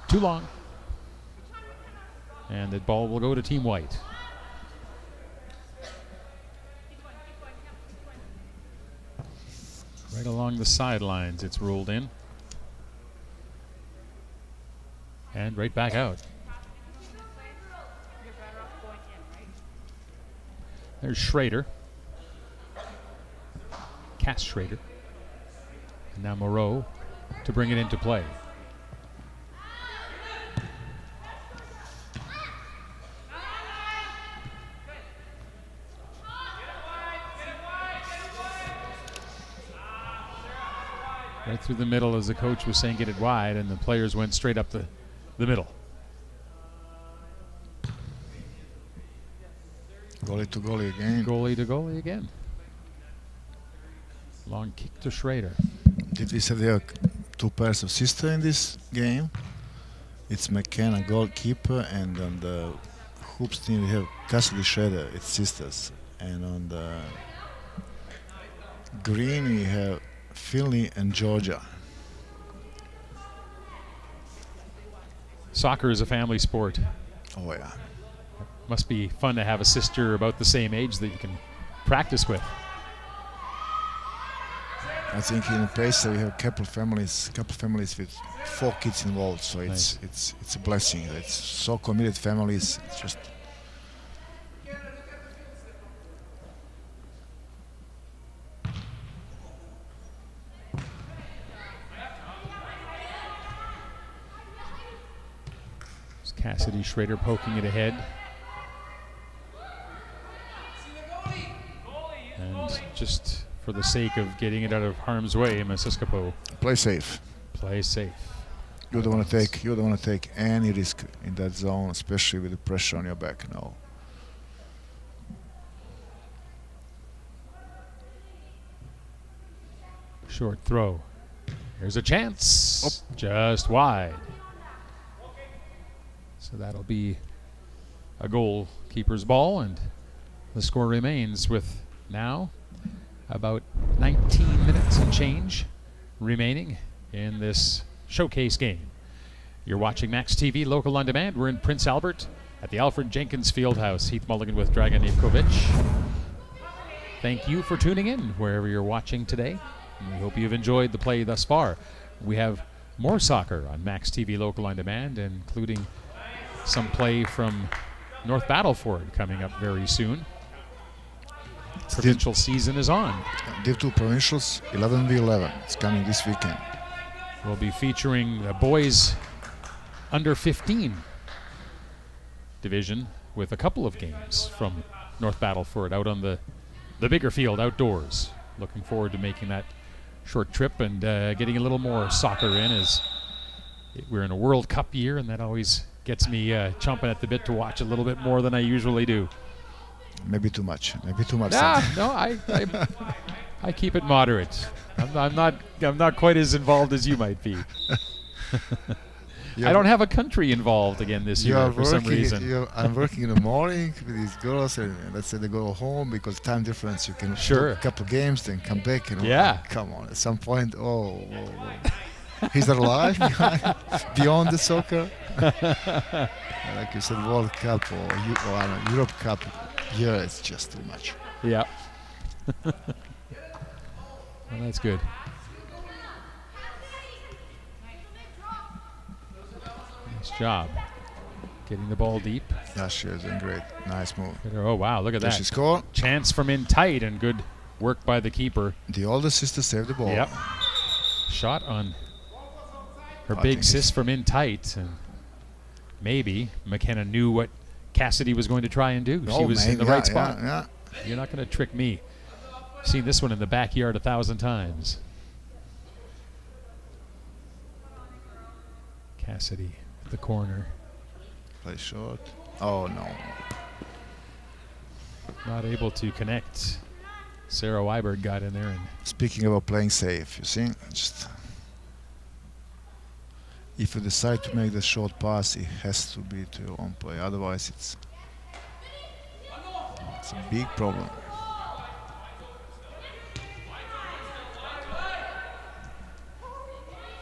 Too long. And the ball will go to Team White. Right along the sidelines, it's ruled in. And right back out. There's Schrader. Cass Schrader. And now Moreau to bring it into play. Right through the middle, as the coach was saying, get it wide, and the players went straight up the middle. Goalie to goalie again. Goalie to goalie again. Long kick to Schrader. Did we say there are 2 pairs of sisters in this game? It's McKenna, goalkeeper, and on the hoops team we have Cassidy Schrader, it's sisters. And on the green we have Finley and Georgia. Soccer is a family sport. Oh yeah. Must be fun to have a sister about the same age that you can practice with. I think in PAYSA we have a couple families with 4 kids involved, so nice. it's a blessing. It's so committed families. It's just Cassidy Schrader poking it ahead. And just for the sake of getting it out of harm's way, Siskapo. play safe. Play safe. You don't want to take any risk in that zone, especially with the pressure on your back. No. Short throw. Here's a chance. Just wide. So that'll be a goalkeeper's ball, and the score remains with now about 19 minutes and change remaining in this showcase game. You're watching Max TV, local on demand. We're in Prince Albert at the Alfred Jenkins Fieldhouse. Heath Mulligan with Dragan Ivkovic. Thank you for tuning in wherever you're watching today. And we hope you've enjoyed the play thus far. We have more soccer on Max TV, local on demand, including some play from North Battleford coming up very soon. Provincial season is on. Div 2 Provincials 11v11. It's coming this weekend. We'll be featuring the boys under 15 division with a couple of games from North Battleford out on the bigger field outdoors. Looking forward to making that short trip and getting a little more soccer in, as we're in a World Cup year, and that always gets me chomping at the bit to watch a little bit more than I usually do. Maybe too much. Maybe too much. No, I keep it moderate. I'm not quite as involved as you might be. I don't have a country involved again this year for some reason. I'm working in the morning with these girls, and let's say they go home because time difference. You can Sure. do a couple games, then come back. And Yeah. Come on. At some point, he's alive beyond the soccer. Like you said, World Cup or I don't know, Europe Cup. Yeah, it's just too much. Yeah. Well, that's good. Nice job. Getting the ball deep. Yeah, she is doing great. Nice move. Oh, wow, look at Does that. she score? Chance from in tight, and good work by the keeper. The older sister saved the ball. Yep. Shot on her I big think sis from in tight, and maybe McKenna knew what Cassidy was going to try and do. She was in the right spot. Yeah. You're not going to trick me. Seen this one in the backyard 1,000 times. Cassidy at the corner. Play short. Oh, no. Not able to connect. Sarah Weiberg got in there. And Speaking about playing safe, you see, just if you decide to make the short pass, it has to be to your own play. Otherwise, it's a big problem.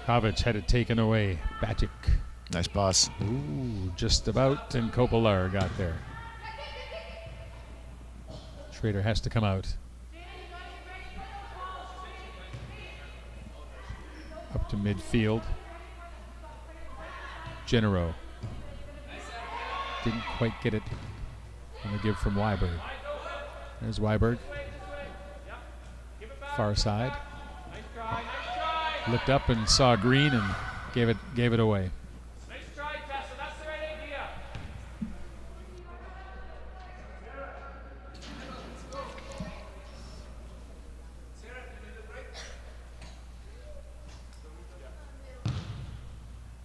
Kovic had it taken away. Bajic. Nice pass. Ooh, just about, and Kopelar got there. Schrader has to come out. Up to midfield. Genero. Didn't quite get it on the give from Weiberg. There's Weiberg. Far side. Looked up and saw green and gave it away.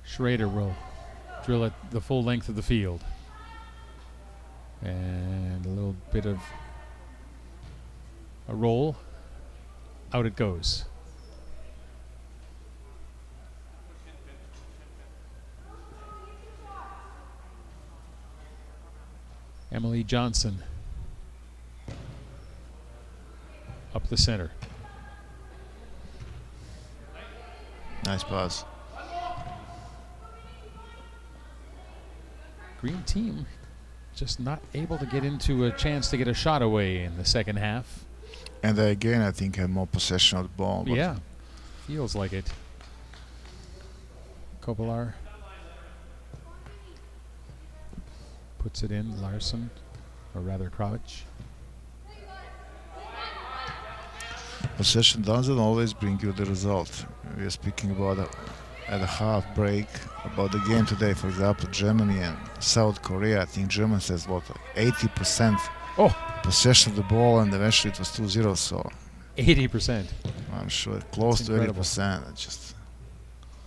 Schrader will drill it the full length of the field. And a little bit of a roll. Out it goes. Emily Johnson up the center. Nice pass. Green team just not able to get into a chance to get a shot away in the second half. And they again, I think, have more possession of the ball. But Yeah, feels like it. Kopelar puts it in. Larson, or rather Kravich. possession doesn't always bring you the result. We are speaking about at a half break about the game today. For example, Germany and South Korea. I think Germany says what, 80% possession of the ball, and eventually it was 2-0. So 80%. I'm sure close That's to incredible. 80%. It's just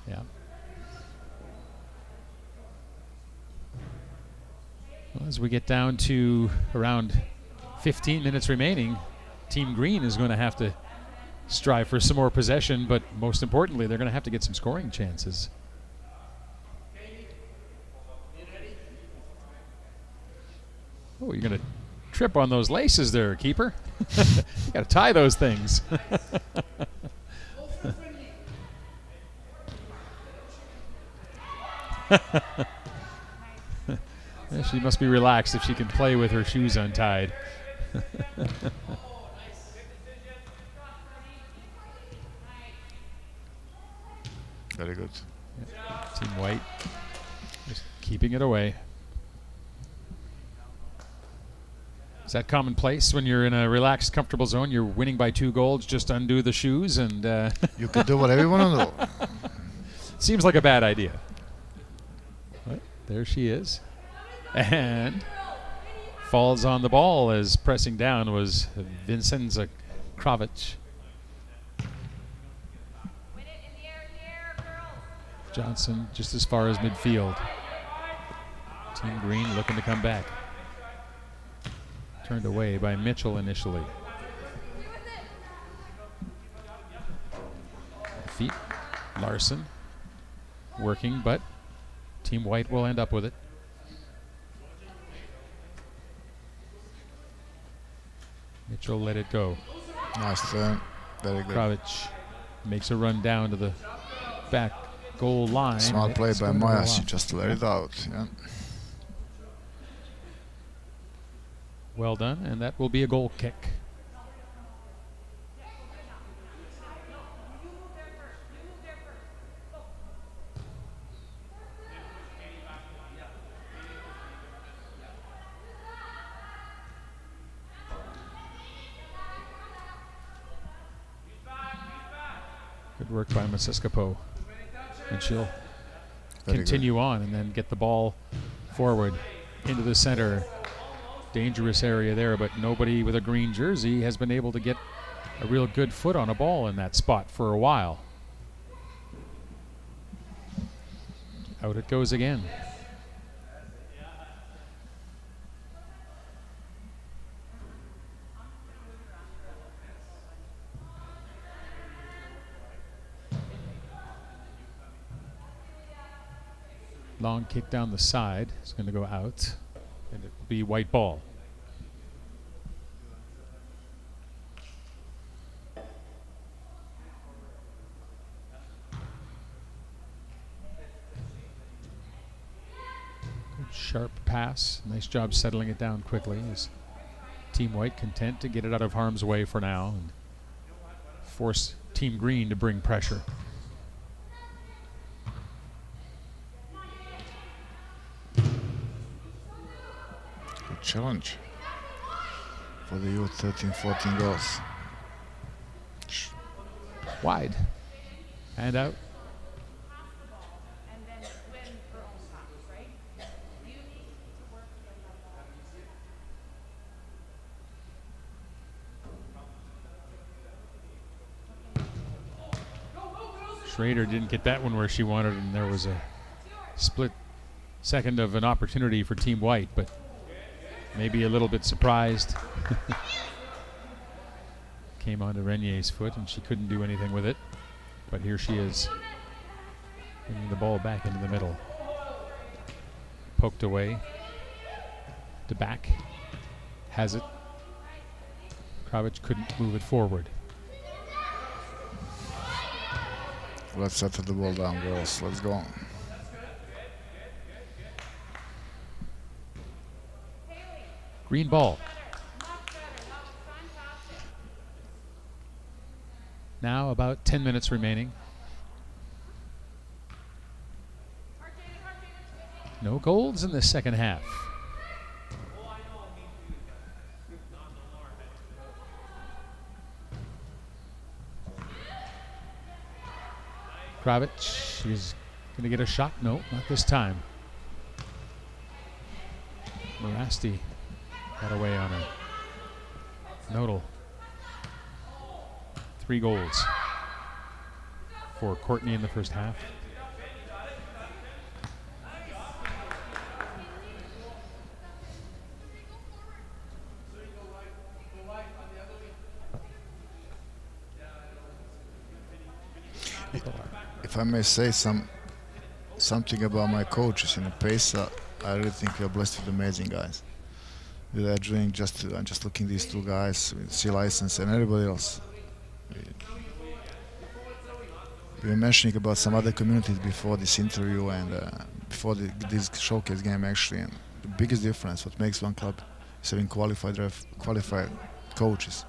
Yeah. Well, as we get down to around 15 minutes remaining, Team Green is going to have to strive for some more possession, but most importantly, they're going to have to get some scoring chances. Oh, you're going to trip on those laces there, keeper. You got to tie those things. Yeah, she must be relaxed if she can play with her shoes untied. very good. Team White just keeping it away. Is that commonplace when you're in a relaxed, comfortable zone? You're winning by 2 goals, just undo the shoes and... You can do whatever you want to do. Seems like a bad idea. But there she is. And falls on the ball as pressing down was Vincenza Kravic. Johnson just as far as midfield. Team Green looking to come back. Turned away by Mitchell initially. Feet, Larson working, but Team White will end up with it. Mitchell let it go. Nice turn. Very good. Kravic makes a run down to the back goal line. Smart play by Maya. She just let it out. Yeah. Well done, and that will be a goal kick. Good work by Masiskapo. And she'll continue on and then get the ball forward into the center. Dangerous area there, but nobody with a green jersey has been able to get a real good foot on a ball in that spot for a while. Out it goes again. Long kick down the side. It's going to go out. And it will be white ball. Good sharp pass. Nice job settling it down quickly. Is Team White content to get it out of harm's way for now and force Team Green to bring pressure. Challenge for the U13-14 girls. Wide and out. Schrader didn't get that one where she wanted, and there was a split second of an opportunity for Team White, but maybe a little bit surprised. Came onto Renier's foot and she couldn't do anything with it. But here she is, bringing the ball back into the middle. Poked away. To back. Has it. Kravic couldn't move it forward. Let's settle the ball down, girls. Let's go. Green ball. Now about 10 minutes remaining. No goals in the second half. Kravic is going to get a shot. No, not this time. Morasti got away on her. Nodal. 3 goals for Courtney in the first half. If I may say something about my coaches in the PAYSA, I really think we are blessed with amazing guys. They're doing I'm just looking at these 2 guys with C license and everybody else. We were mentioning about some other communities before this interview and before this showcase game actually. And the biggest difference, what makes one club, is having qualified coaches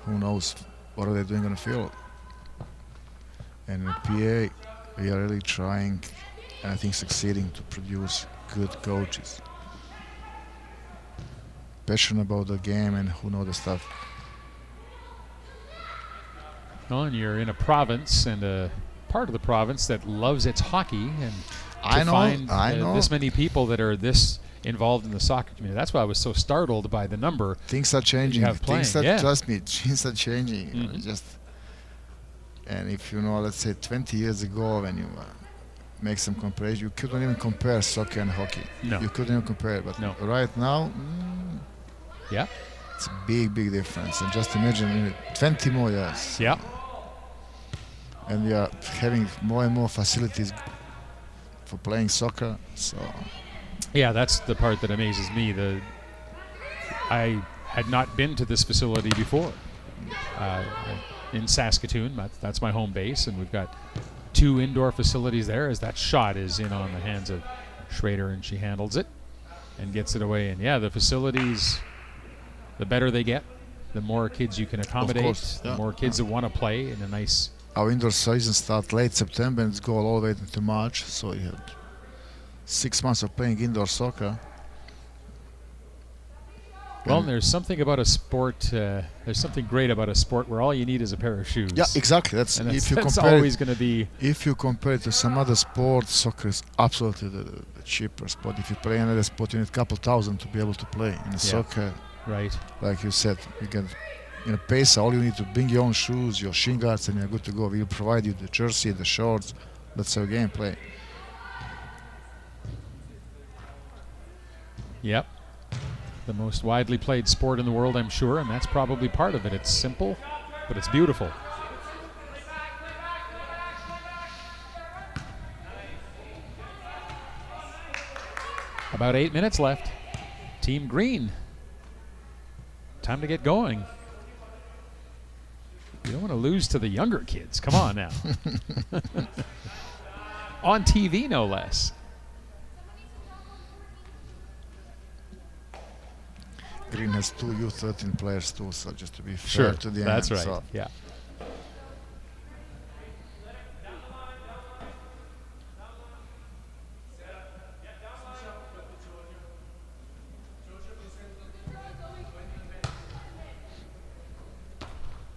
who knows what are they doing on the field. And in PA, we are really trying, and I think succeeding, to produce good coaches. Passionate about the game and who know the stuff. Well, and you're in a province and a part of the province that loves its hockey, and I know. This many people that are this involved in the soccer community. That's why I was so startled by the number. Things are changing. have playing, Things are, yeah. trust me, things are changing. You know, Mhm. just and if you know, let's say 20 years ago, when you make some comparison, you couldn't even compare soccer and hockey. No. You couldn't even compare. But No. right now, Yeah. it's a big, big difference. And just imagine in 20 more years. Yeah. And we are having more and more facilities for playing soccer. So Yeah, that's the part that amazes me. I had not been to this facility before. In Saskatoon, that's my home base, and we've got 2 indoor facilities there. As that shot is in on the hands of Schrader, and she handles it and gets it away. And yeah, the facilities, the better they get, the more kids you can accommodate, course, the yeah, more kids that want to play in a nice. our indoor season starts late September and it's go all the way into March. So you have 6 months of playing indoor soccer. Well, And there's something about a sport. There's something great about a sport where all you need is a pair of shoes. yeah, exactly. That's And that's, if you that's compare always it, going to be. if you compare it to some other sport, soccer is absolutely the cheaper sport. If you play another sport, you need a couple thousand to be able to play. In soccer, Right. like you said, you get in a PAYSA, all you need to bring your own shoes, your shin guards, and you're good to go. We'll provide you the jersey, the shorts. That's how game play. Yep. The most widely played sport in the world, I'm sure, and that's probably part of it. It's simple, but it's beautiful. About 8 minutes left. Team Green. Time to get going. You don't want to lose to the younger kids. Come on now. On TV, no less. Green has 2 U13 players too, so just to be fair to the that's end. right. So Yeah.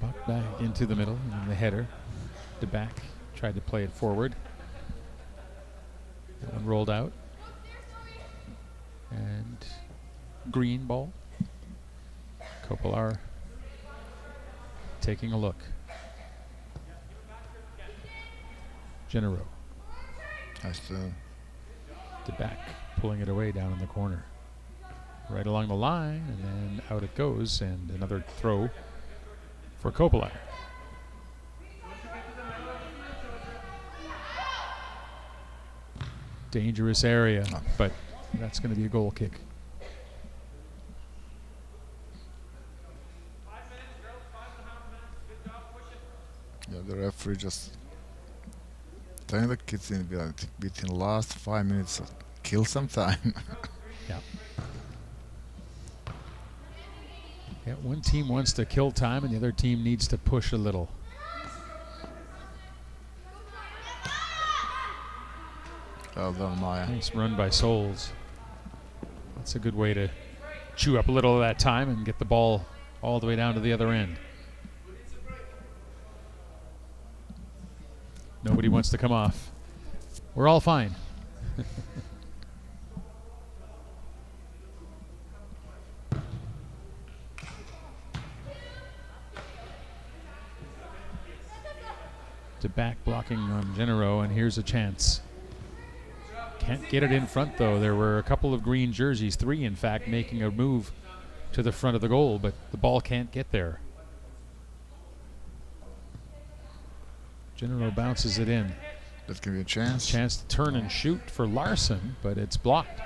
Buck back into the middle, and then the header to back. Tried to play it forward. That one rolled out. And Green ball. Kopilar taking a look. Genero has to to back, pulling it away down in the corner. Right along the line, and then out it goes, and another throw for Kopilar. Dangerous area, but that's going to be a goal kick. Yeah, the referee just telling the kids in between last 5 minutes, kill some time. Yeah. Yeah, one team wants to kill time and the other team needs to push a little. Well done, Maya. Nice run by Souls. That's a good way to chew up a little of that time and get the ball all the way down to the other end. Nobody wants to come off. We're all fine. To back blocking on Genero, and here's a chance. Can't get it in front though. There were a couple of green jerseys, 3 in fact, making a move to the front of the goal, but the ball can't get there. Genero bounces it in. That can be a chance. Chance to turn and shoot for Larson, but it's blocked.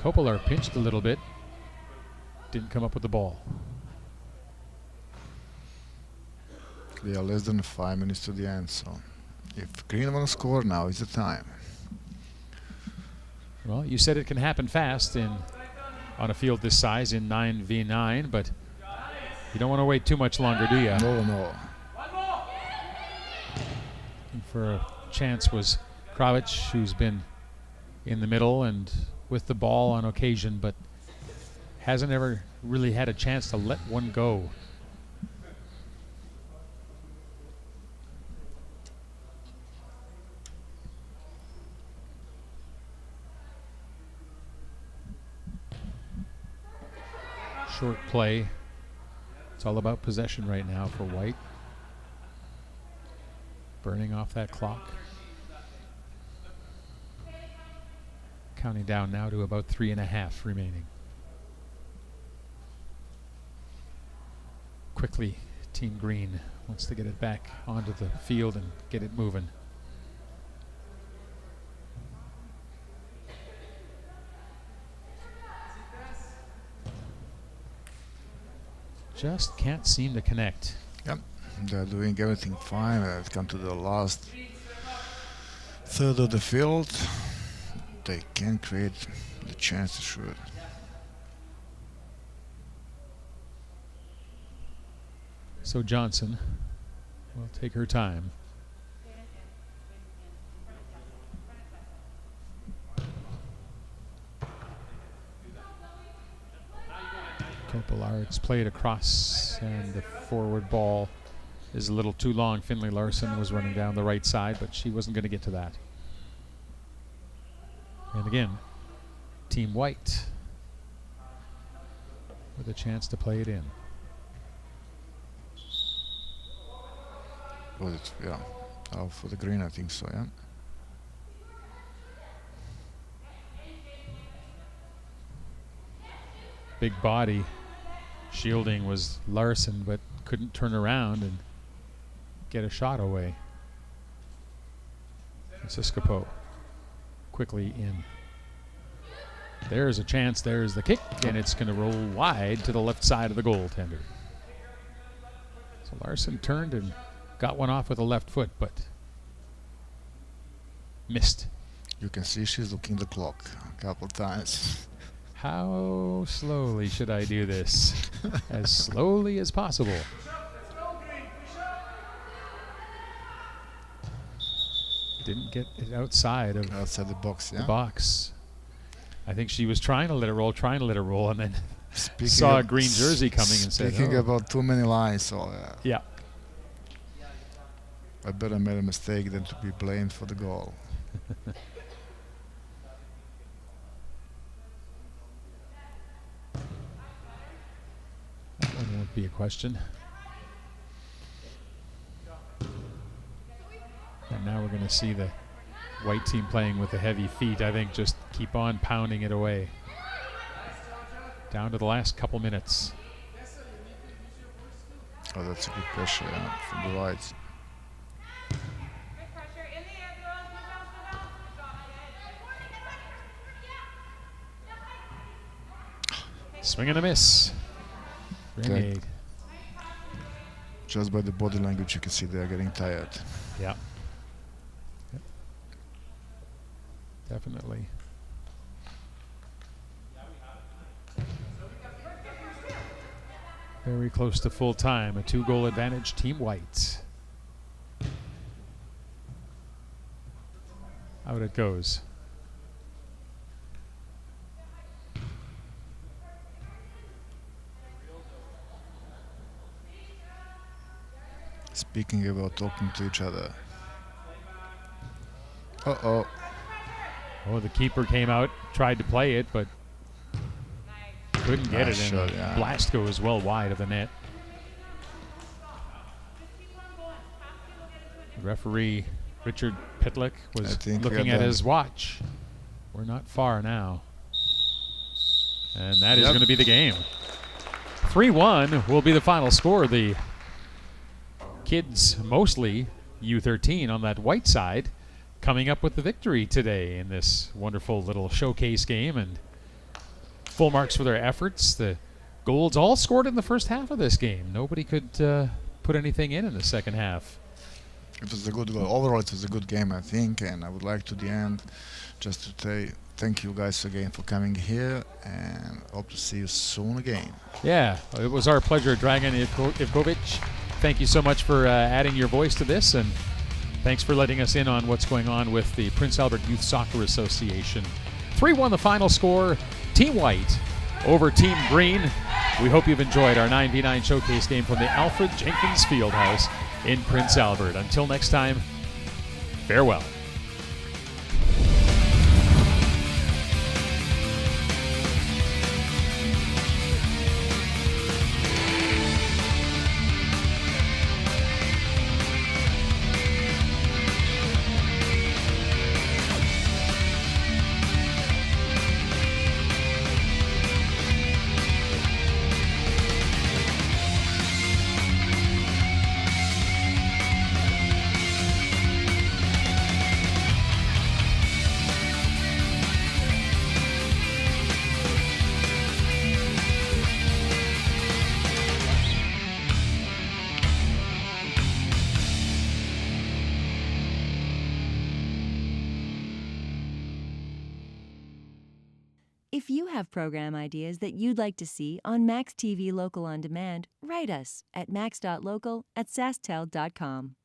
Kopilar pinched a little bit. Didn't come up with the ball. We are less than 5 minutes to the end, so if Green want to score, now is the time. Well, you said it can happen fast on a field this size in 9v9, but you don't want to wait too much longer, do you? No. And for a chance was Kravic, who's been in the middle and with the ball on occasion, but hasn't ever really had a chance to let one go. Short play. It's all about possession right now for White. Burning off that clock. Counting down now to about 3.5 remaining. Quickly, Team Green wants to get it back onto the field and get it moving. Just can't seem to connect. Yep, they're doing everything fine. It's come to the last third of the field. They can create the chance to shoot. So Johnson will take her time. Kopilar's played across, and the forward ball is a little too long. Finley Larson was running down the right side, but she wasn't going to get to that. And again, Team White with a chance to play it in. Was it? Yeah. Oh, for the green, I think so, yeah. Big body shielding was Larson, but couldn't turn around and get a shot away. Siskapo quickly in. There's a chance, there's the kick, and it's going to roll wide to the left side of the goaltender. So Larson turned and got one off with a left foot, but missed. You can see she's looking the clock a couple times. How slowly should I do this? As slowly as possible. Didn't get it outside of Outside the box, yeah. the box. I think she was trying to let it roll, and then Speaking saw a of- green jersey coming and said, Speaking "Oh." about too many lines, so Yeah. I better made a mistake than to be blamed for the goal. That one won't be a question. And now we're going to see the White team playing with the heavy feet. I think just keep on pounding it away. Down to the last couple minutes. Oh, that's a good pressure, yeah, from the right. Swing and a miss. Grenade. Just by the body language, you can see they're getting tired. Yeah. Yep. Definitely. Very close to full time. A 2-goal advantage, Team White. Out it goes. Speaking about talking to each other. Uh-oh. Oh, the keeper came out, tried to play it, but couldn't get Nice it. shot, And yeah. blast goes well wide of the net. Referee Richard Pitlick was I think we looking are at done. his watch. We're not far now. And that is Yep. going to be the game. 3-1 will be the final score. The kids, mostly U13 on that White side, coming up with the victory today in this wonderful little showcase game, and full marks for their efforts. The goals all scored in the first half of this game. Nobody could put anything in the second half. It was a good goal. Overall, it was a good game, I think, and I would like to the end just to say thank you guys again for coming here, and hope to see you soon again. Yeah, it was our pleasure, Dragan Ivkovic. Thank you so much for adding your voice to this, and thanks for letting us in on what's going on with the Prince Albert Youth Soccer Association. 3-1 the final score. Team White over Team Green. We hope you've enjoyed our 9v9 showcase game from the Alfred Jenkins Fieldhouse in Prince Albert. Until next time, farewell. If you have program ideas that you'd like to see on Max TV Local on Demand, write us at max.local@sastel.com.